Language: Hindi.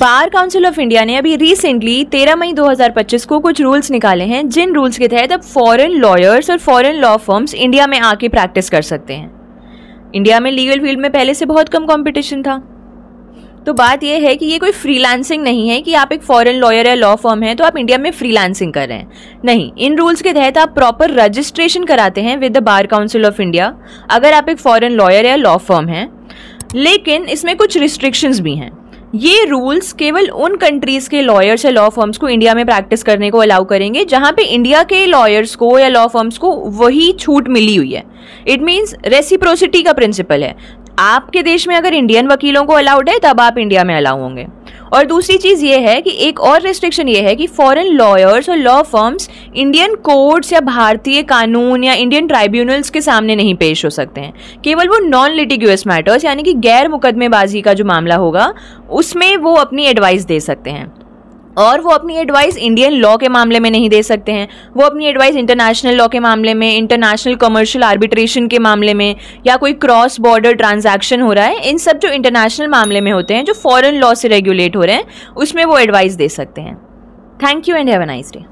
बार काउंसिल ऑफ इंडिया ने अभी रिसेंटली 13 मई 2025 को कुछ रूल्स निकाले हैं, जिन रूल्स के तहत अब फॉरेन लॉयर्स और फॉरेन लॉ फर्म्स इंडिया में आके प्रैक्टिस कर सकते हैं। इंडिया में लीगल फील्ड में पहले से बहुत कम कंपटीशन था। तो बात यह है कि ये कोई फ्रीलांसिंग नहीं है कि आप एक फॉरेन लॉयर या लॉ फर्म है तो आप इंडिया में फ्रीलांसिंग कर रहे हैं। नहीं, इन रूल्स के तहत आप प्रॉपर रजिस्ट्रेशन कराते हैं with the bar council of India अगर आप एक फॉरेन लॉयर या लॉ फर्म हैं। लेकिन इसमें कुछ रिस्ट्रिक्शंस भी हैं। ये रूल्स केवल उन कंट्रीज के लॉयर्स या लॉ फर्म्स को इंडिया में प्रैक्टिस करने को अलाउ करेंगे जहां पे इंडिया के लॉयर्स को या लॉ फर्म्स को वही छूट मिली हुई है। इट मीन्स रेसिप्रोसिटी का प्रिंसिपल है। आपके देश में अगर इंडियन वकीलों को अलाउड है तब आप इंडिया में अलाउ होंगे। और दूसरी चीज ये है कि एक और रेस्ट्रिक्शन ये है कि फॉरेन लॉयर्स और लॉ फर्म्स इंडियन कोर्ट्स या भारतीय कानून या इंडियन ट्राइब्यूनल्स के सामने नहीं पेश हो सकते हैं। केवल वो नॉन लिटिगियस मैटर्स यानी कि गैर मुकदमेबाजी का जो मामला होगा उसमें वो अपनी एडवाइस दे सकते हैं। और वो अपनी एडवाइस इंडियन लॉ के मामले में नहीं दे सकते हैं। वो अपनी एडवाइस इंटरनेशनल लॉ के मामले में, इंटरनेशनल कमर्शियल आर्बिट्रेशन के मामले में, या कोई क्रॉस बॉर्डर ट्रांजैक्शन हो रहा है, इन सब जो इंटरनेशनल मामले में होते हैं जो फॉरेन लॉ से रेगुलेट हो रहे हैं उसमें वो एडवाइस दे सकते हैं। Thank you and have a nice day.